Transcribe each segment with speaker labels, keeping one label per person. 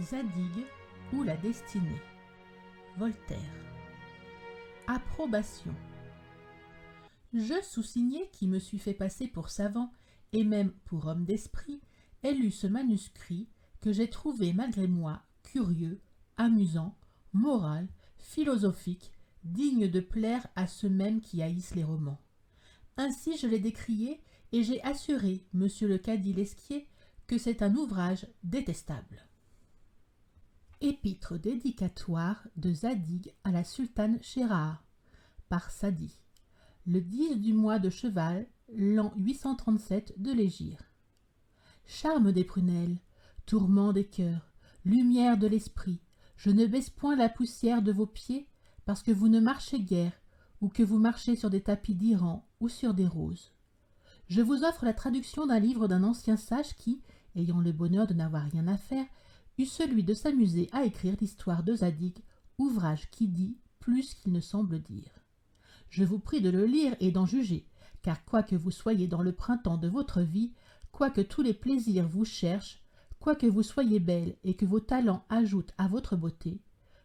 Speaker 1: Zadig ou la destinée. Voltaire. Approbation. Je, Soussigné, qui me suis fait passer pour savant et même pour homme d'esprit, ai lu ce manuscrit que j'ai trouvé malgré moi curieux, amusant, moral, philosophique, digne de plaire à ceux mêmes qui haïssent les romans. Ainsi je l'ai décrié et j'ai assuré monsieur le cadi Lesquier que c'est un ouvrage détestable. Épître dédicatoire de Zadig à la sultane Scheherazade par Sadi, le 10 du mois de Cheval, l'an 837 de l'Hégire. Charme des prunelles, tourment des cœurs, lumière de l'esprit, je ne baisse point la poussière de vos pieds parce que vous ne marchez guère ou que vous marchez sur des tapis d'Iran ou sur des roses. Je vous offre la traduction d'un livre d'un ancien sage qui, ayant le bonheur de n'avoir rien à faire, eut celui de s'amuser à écrire l'histoire de Zadig, ouvrage qui dit plus qu'il ne semble dire. Je vous prie de le lire et d'en juger, car quoique vous soyez dans le printemps de votre vie, quoique tous les plaisirs vous cherchent, quoique vous soyez belle et que vos talents ajoutent à votre beauté,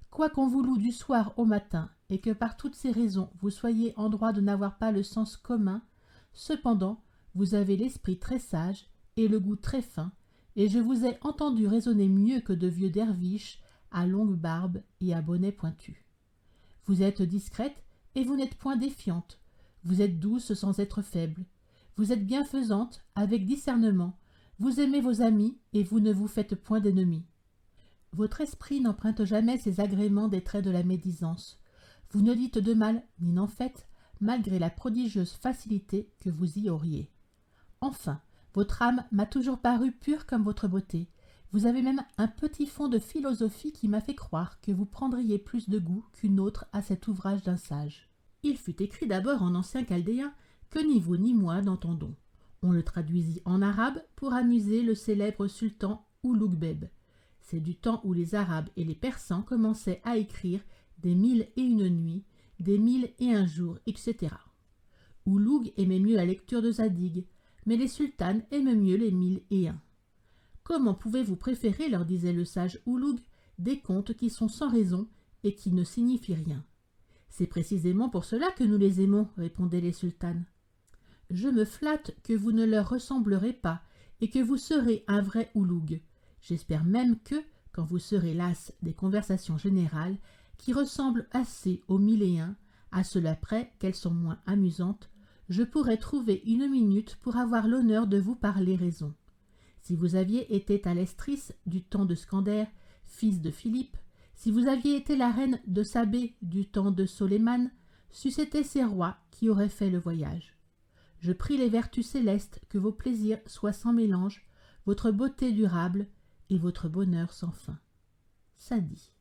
Speaker 1: quoiqu'on vous loue du soir au matin et que par toutes ces raisons vous soyez en droit de n'avoir pas le sens commun, cependant vous avez l'esprit très sage et le goût très fin, et je vous ai entendu raisonner mieux que de vieux derviches à longue barbe et à bonnet pointu. Vous êtes discrète et vous n'êtes point défiante, vous êtes douce sans être faible, vous êtes bienfaisante avec discernement, vous aimez vos amis et vous ne vous faites point d'ennemis. Votre esprit n'emprunte jamais ces agréments des traits de la médisance, vous ne dites de mal ni n'en faites, malgré la prodigieuse facilité que vous y auriez. Enfin, votre âme m'a toujours paru pure comme votre beauté. Vous avez même un petit fond de philosophie qui m'a fait croire que vous prendriez plus de goût qu'une autre à cet ouvrage d'un sage. Il fut écrit d'abord en ancien chaldéen que ni vous ni moi n'entendons. On le traduisit en arabe pour amuser le célèbre sultan Ouloug-Beb. C'est du temps où les Arabes et les Persans commençaient à écrire des 1001 nuits, des 1001 jours, etc. Ouloug aimait mieux la lecture de Zadig, mais les sultanes aiment mieux les 1001. Comment pouvez-vous préférer, leur disait le sage Ouloug, des contes qui sont sans raison et qui ne signifient rien? C'est précisément pour cela que nous les aimons, répondaient les sultanes. Je me flatte que vous ne leur ressemblerez pas et que vous serez un vrai Ouloug. J'espère même que, quand vous serez las des conversations générales, qui ressemblent assez aux 1001, à cela près qu'elles sont moins amusantes, je pourrais trouver une minute pour avoir l'honneur de vous parler raison. Si vous aviez été à l'Estris du temps de Scander, fils de Philippe, si vous aviez été la reine de Sabé du temps de Soleiman, c'eussent été ces rois qui auraient fait le voyage. Je prie les vertus célestes que vos plaisirs soient sans mélange, votre beauté durable et votre bonheur sans fin. Sadi.